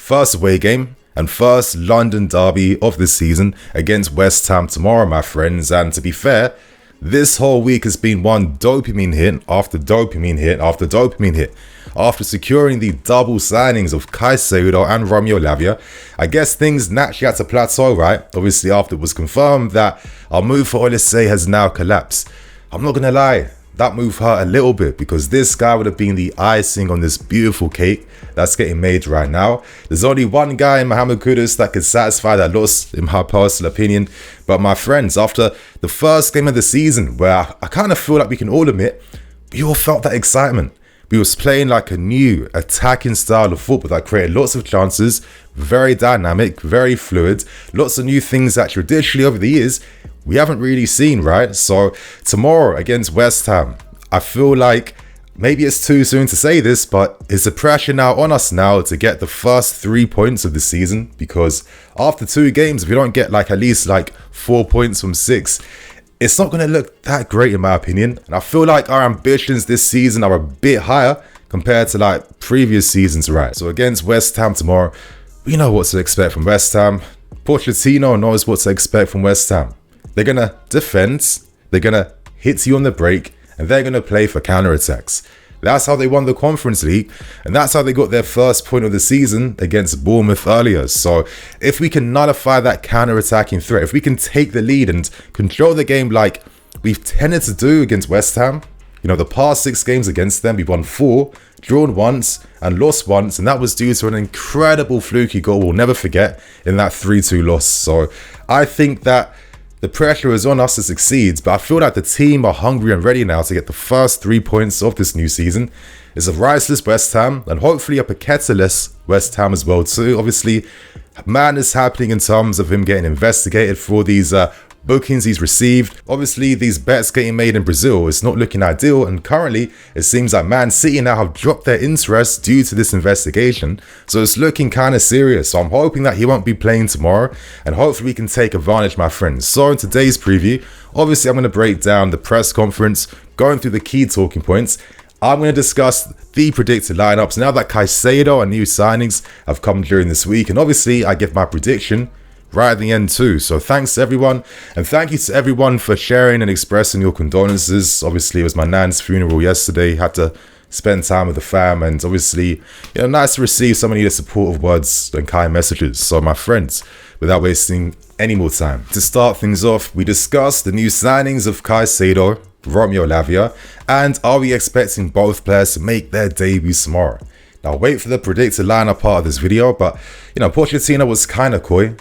first away game and first London derby of the season against West Ham tomorrow, my friends. And to be fair, this whole week has been one dopamine hit after dopamine hit after dopamine hit. After securing the double signings of CAICEDO and Lavia, I guess things naturally had to plateau, right? Obviously, after it was confirmed that our move for Olise has now collapsed. I'm not gonna lie, that move hurt a little bit because this guy would have been the icing on this beautiful cake that's getting made right now. There's only one guy in Mohamed Kudus that could satisfy that loss, in my personal opinion. But my friends, after the first game of the season, where I kind of feel like we can all admit, we all felt that excitement. We was playing like a new attacking style of football that created lots of chances, very dynamic, very fluid, lots of new things that traditionally over the years we haven't really seen, right? So tomorrow against West Ham, I feel like maybe it's too soon to say this, but is the pressure now on us now to get the first 3 points of the season? Because after 2 games, if we don't get like at least like 4 points from 6, it's not going to look that great in my opinion. And I feel like our ambitions this season are a bit higher compared to like previous seasons, right? So against West Ham tomorrow, we know what to expect from West Ham. Pochettino knows what to expect from West Ham. They're going to defend, they're going to hit you on the break, and they're going to play for counter-attacks. That's how they won the Conference League, and that's how they got their first point of the season against Bournemouth earlier. So if we can nullify that counter-attacking threat, if we can take the lead and control the game like we've tended to do against West Ham, you know, the past 6 games against them, we've won 4, drawn once, and lost once, and that was due to an incredible fluky goal we'll never forget in that 3-2 loss. So I think that the pressure is on us to succeed, but I feel like the team are hungry and ready now to get the first 3 points of this new season. It's a riceless West Ham, and hopefully a Pochettino-less West Ham as well too. Obviously, madness happening in terms of him getting investigated for these bookings he's received. Obviously, these bets getting made in Brazil is not looking ideal, and currently it seems like Man City now have dropped their interest due to this investigation, so it's looking kind of serious. So I'm hoping that he won't be playing tomorrow, and hopefully we can take advantage, my friends. So in today's preview, obviously I'm going to break down the press conference, going through the key talking points. I'm going to discuss the predicted lineups now that CAICEDO and new signings have come during this week, and obviously I give my prediction right at the end too. So thanks to everyone, and thank you to everyone for sharing and expressing your condolences. Obviously it was my nan's funeral yesterday, had to spend time with the fam, and obviously, you know, nice to receive so many supportive words and kind messages. So my friends, without wasting any more time, to start things off, we discussed the new signings of CAICEDO, Lavia, and are we expecting both players to make their debuts tomorrow? Now wait for the predicted lineup part of this video, but you know, Pochettino was kind of coy.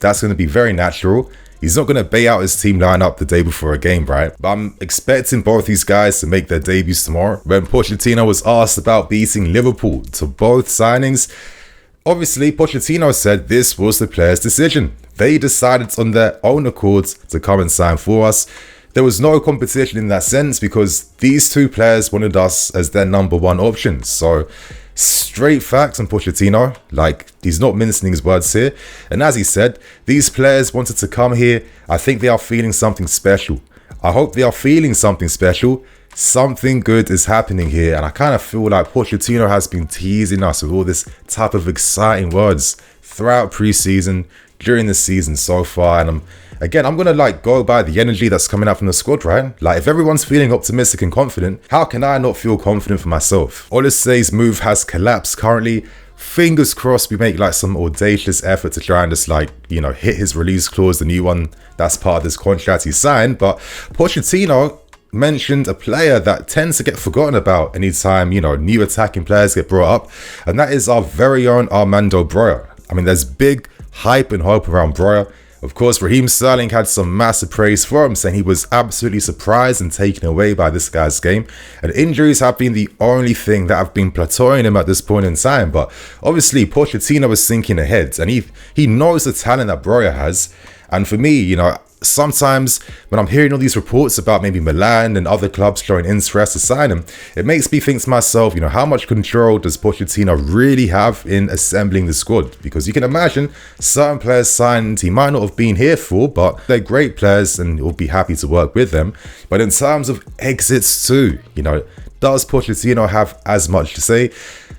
That's going to be very natural. He's not going to bait out his team lineup the day before a game, right? But I'm expecting both these guys to make their debuts tomorrow. When Pochettino was asked about beating Liverpool to both signings, obviously Pochettino said this was the players' decision. They decided on their own accord to come and sign for us. There was no competition in that sense because these 2 players wanted us as their number 1 options. So straight facts on Pochettino, like he's not mincing his words here. And as he said, these players wanted to come here. I think they are feeling something special. I hope they are feeling something special. Something good is happening here, and I kind of feel like Pochettino has been teasing us with all this type of exciting words throughout pre-season, during the season so far. And I'm gonna like go by the energy that's coming out from the squad, right? Like if everyone's feeling optimistic and confident, how can I not feel confident for myself? Olise's move has collapsed currently. Fingers crossed we make like some audacious effort to try and just like, you know, hit his release clause, the new one that's part of this contract he signed. But Pochettino mentioned a player that tends to get forgotten about anytime, you know, new attacking players get brought up, and that is our very own Armando Broja. I mean, there's big hype and hope around Broja. Of course, Raheem Sterling had some massive praise for him, saying he was absolutely surprised and taken away by this guy's game. And injuries have been the only thing that have been plateauing him at this point in time. But obviously, Pochettino was thinking ahead, and he knows the talent that Broja has. And for me, you know, sometimes when I'm hearing all these reports about maybe Milan and other clubs showing interest to sign him, it makes me think to myself, you know, how much control does Pochettino really have in assembling the squad? Because you can imagine certain players signed he might not have been here for, but they're great players and he'll be happy to work with them. But in terms of exits too, you know, does Pochettino have as much to say?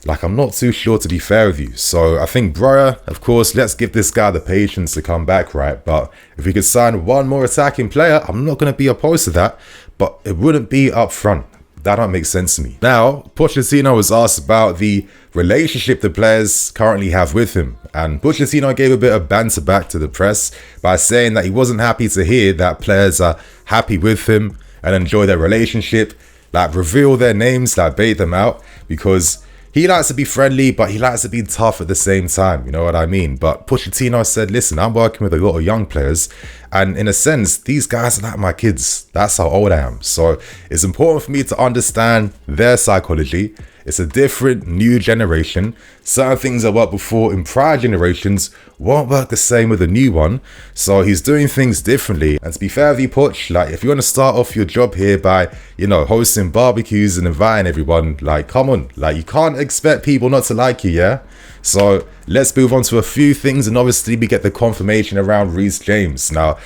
Like, I'm not too sure, to be fair with you. So I think Breuer, of course, let's give this guy the patience to come back, right? But if we could sign one more attacking player, I'm not going to be opposed to that, but it wouldn't be up front. That don't make sense to me. Now, Pochettino was asked about the relationship the players currently have with him, and Pochettino gave a bit of banter back to the press by saying that he wasn't happy to hear that players are happy with him and enjoy their relationship, like reveal their names, like bait them out, because he likes to be friendly, but he likes to be tough at the same time, you know what I mean? But Pochettino said, listen, I'm working with a lot of young players, and in a sense, these guys are like my kids. That's how old I am. So it's important for me to understand their psychology. It's a different new generation. Certain things that worked before in prior generations won't work the same with a new one. So he's doing things differently. And to be fair with you, Poch, like, if you want to start off your job here by, you know, hosting barbecues and inviting everyone, like, come on, like, you can't expect people not to like you, yeah? So let's move on to a few things, and obviously we get the confirmation around Reece James. Now,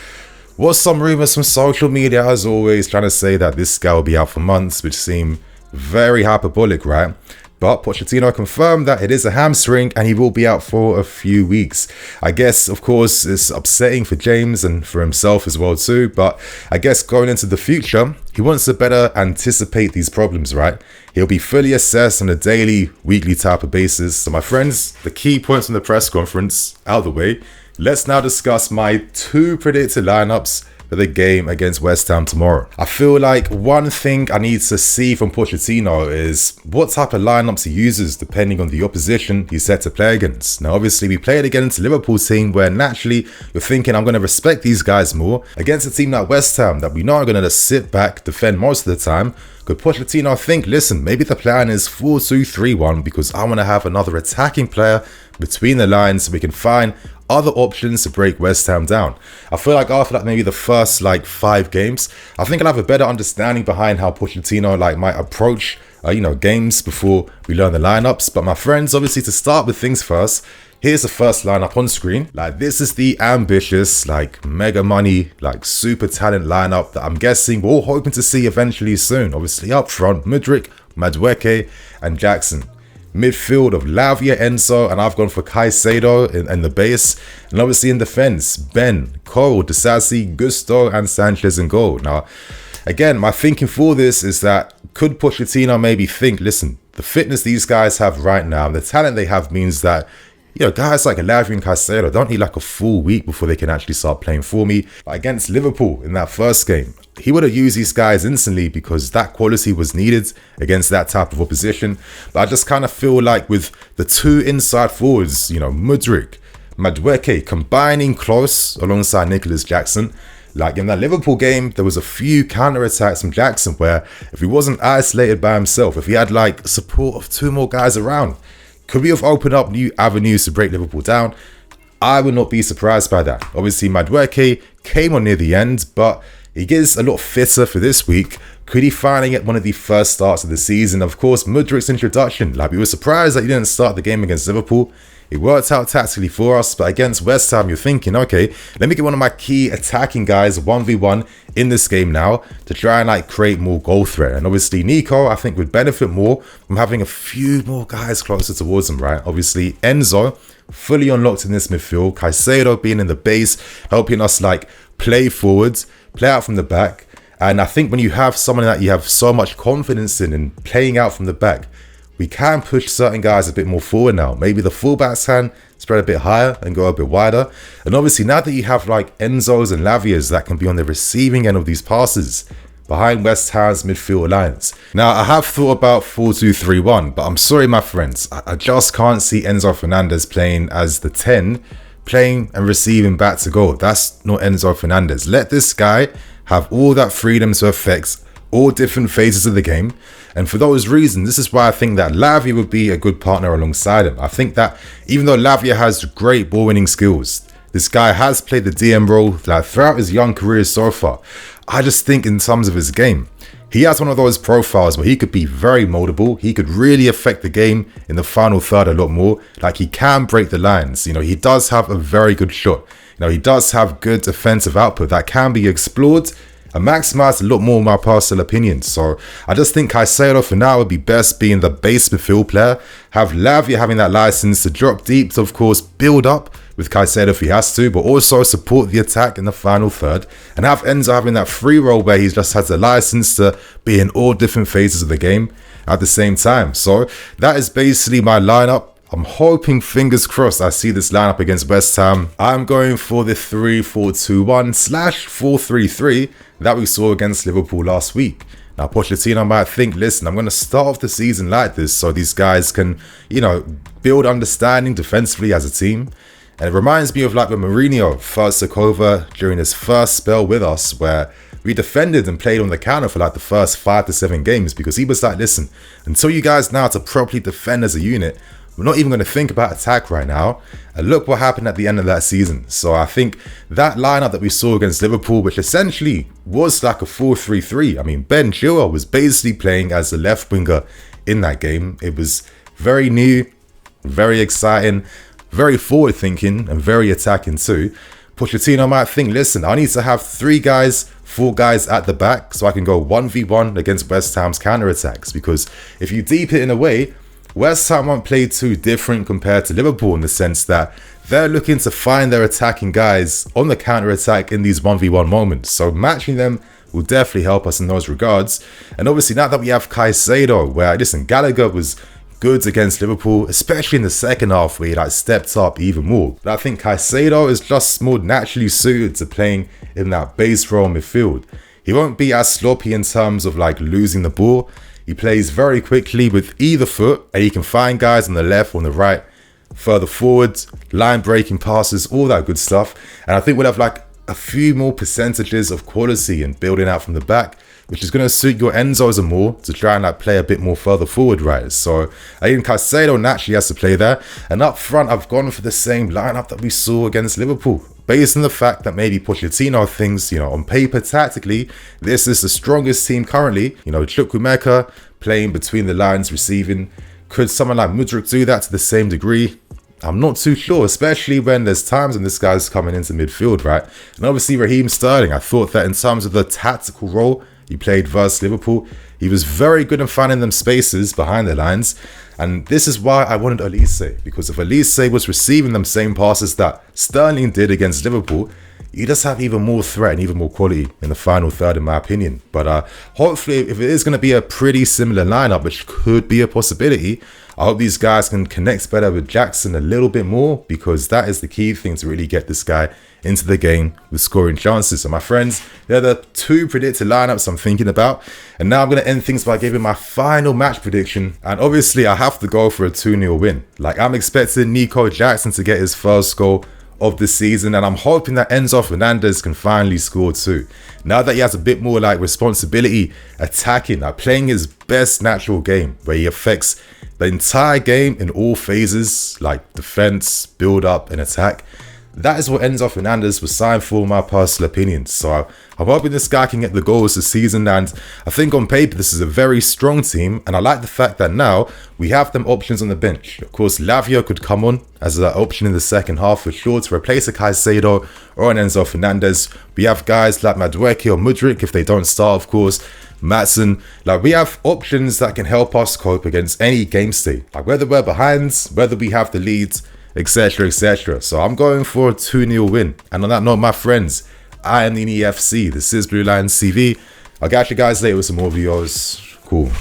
was some rumors from social media, as always, trying to say that this guy will be out for months, which seem very hyperbolic, right? But Pochettino confirmed that it is a hamstring and he will be out for a few weeks. I guess, of course, it's upsetting for James and for himself as well too, but I guess going into the future, he wants to better anticipate these problems, right? He'll be fully assessed on a daily, weekly type of basis. So my friends, the key points from the press conference out of the way, let's now discuss my 2 predicted lineups for the game against West Ham tomorrow. I feel like one thing I need to see from Pochettino is what type of lineups he uses depending on the opposition he's set to play against. Now, obviously, we played against a Liverpool team where naturally you're thinking, I'm going to respect these guys more. Against a team like West Ham that we know are going to just sit back, defend most of the time, could Pochettino think, listen, maybe the plan is 4-2-3-1 because I want to have another attacking player between the lines so we can find other options to break West Ham down. I feel like after that, maybe the first 5 games, I think I'll have a better understanding behind how Pochettino might approach games before we learn the lineups. But my friends, obviously, to start with things first, here's the first lineup on screen. This is the ambitious, mega money, super talent lineup that I'm guessing we're all hoping to see eventually soon. Obviously, up front, Mudryk, Madueke, and Jackson. Midfield of Lavia, Enzo, and I've gone for CAICEDO in the base. And obviously in defense, Ben, Cole, Disasi, Gusto, and Sanchez in goal. Now, again, my thinking for this is that could Pochettino maybe think, listen, the fitness these guys have right now, the talent they have means that, guys like Lavia and CAICEDO don't need a full week before they can actually start playing for me. Against Liverpool in that first game, he would have used these guys instantly because that quality was needed against that type of opposition. But I just kind of feel like with the 2 inside forwards, Mudryk, Madueke combining close alongside Nicholas Jackson. In that Liverpool game, there was a few counter-attacks from Jackson where if he wasn't isolated by himself, if he had support of 2 more guys around, could we have opened up new avenues to break Liverpool down? I would not be surprised by that. Obviously, Madueke came on near the end, but he gets a lot fitter for this week. Could he finally get one of the first starts of the season? Of course, Mudryk's introduction. We were surprised that he didn't start the game against Liverpool. It worked out tactically for us, but against West Ham, you're thinking, okay, let me get one of my key attacking guys 1v1 in this game now to try and create more goal threat. And obviously, Nico, I think, would benefit more from having a few more guys closer towards him, right? Obviously, Enzo, fully unlocked in this midfield. CAICEDO being in the base, helping us play forwards, play out from the back. And I think when you have someone that you have so much confidence in playing out from the back, we can push certain guys a bit more forward now. Maybe the fullbacks can spread a bit higher and go a bit wider. And obviously now that you have Enzos and Lavias that can be on the receiving end of these passes behind West Ham's midfield lines. Now, I have thought about 4-2-3-1, but I'm sorry, my friends. I just can't see Enzo Fernandez playing as the 10, playing and receiving back to goal. That's not Enzo Fernandez. Let this guy have all that freedom to affect all different phases of the game. And for those reasons, this is why I think that Lavia would be a good partner alongside him. I think that even though Lavia has great ball winning skills, this guy has played the DM role throughout his young career so far. I just think in terms of his game, he has one of those profiles where he could be very moldable. He could really affect the game in the final third a lot more. He can break the lines. He does have a very good shot. He does have good defensive output that can be explored. and maximise a lot more my personal opinion. So I just think Caicedo for now would be best being the base midfield player, have Lavia having that license to drop deep, to of course build up with Caicedo if he has to, but also support the attack in the final third, and have Enzo having that free role where he just has the license to be in all different phases of the game at the same time. So that is basically my lineup. I'm hoping, fingers crossed, I see this lineup against West Ham. I'm going for the 3-4-2-1/4-3-3 that we saw against Liverpool last week. Now, Pochettino might think, listen, I'm going to start off the season like this so these guys can, you know, build understanding defensively as a team. And it reminds me of like when Mourinho first took over during his first spell with us, where we defended and played on the counter for like the first 5 to 7 games, because he was like, listen, until you guys know how to properly defend as a unit, we're not even going to think about attack right now. And look what happened at the end of that season. So I think that lineup that we saw against Liverpool, which essentially was like a 4-3-3. I mean, Ben Chilwell was basically playing as a left winger in that game. It was very new, very exciting, very forward thinking, and very attacking too. Pochettino might think, listen, I need to have 4 guys at the back so I can go 1v1 against West Ham's counter-attacks. Because if you deep it in a way, West Ham won't play too different compared to Liverpool in the sense that they're looking to find their attacking guys on the counter-attack in these 1v1 moments. So matching them will definitely help us in those regards. And obviously now that we have Caicedo, where, listen, Gallagher was good against Liverpool, especially in the second half where he like stepped up even more. But I think Caicedo is just more naturally suited to playing in that base role midfield. He won't be as sloppy in terms of like losing the ball. He plays very quickly with either foot, and he can find guys on the left or on the right, further forwards, line breaking passes, all that good stuff. And I think we'll have like a few more percentages of quality and building out from the back, which is going to suit your Enzos more to try and like play a bit more further forward, right? So I think Caicedo naturally has to play there. And up front, I've gone for the same lineup that we saw against Liverpool, based on the fact that maybe Pochettino thinks, you know, on paper, tactically, this is the strongest team currently. You know, Chukwuemeka playing between the lines, receiving. Could someone like Mudryk do that to the same degree? I'm not too sure, especially when there's times when this guy's coming into midfield, right? And obviously Raheem Sterling, I thought that in terms of the tactical role he played versus Liverpool, he was very good in finding them spaces behind the lines. And this is why I wanted Elise, because if Elise was receiving them same passes that Sterling did against Liverpool, you just have even more threat and even more quality in the final third, in my opinion. But hopefully, if it is going to be a pretty similar lineup, which could be a possibility, I hope these guys can connect better with Jackson a little bit more, because that is the key thing to really get this guy into the game with scoring chances. So my friends, they're the 2 predicted lineups I'm thinking about. And now I'm going to end things by giving my final match prediction. And obviously, I have to go for a 2-0 win. Like, I'm expecting Nico Jackson to get his first goal of the season, and I'm hoping that Enzo Fernandez can finally score too. Now that he has a bit more like responsibility attacking, like playing his best natural game, where he affects the entire game in all phases, like defense, build up, and attack. That is what Enzo Fernandez was signed for, in my personal opinion. So I'm hoping this guy can get the goals this season, and I think on paper this is a very strong team, and I like the fact that now we have them options on the bench. Of course, Lavia could come on as an option in the second half for sure to replace a Caicedo or an Enzo Fernandez. We have guys like Madueke or Mudryk if they don't start, of course. Matson, like we have options that can help us cope against any game state, like whether we're behind, whether we have the leads, etc, etc. So I'm going for a 2-0 win. And on that note, my friends, I am the EFC. This is BlueLionsTV. I'll catch you guys later with some more videos. Cool.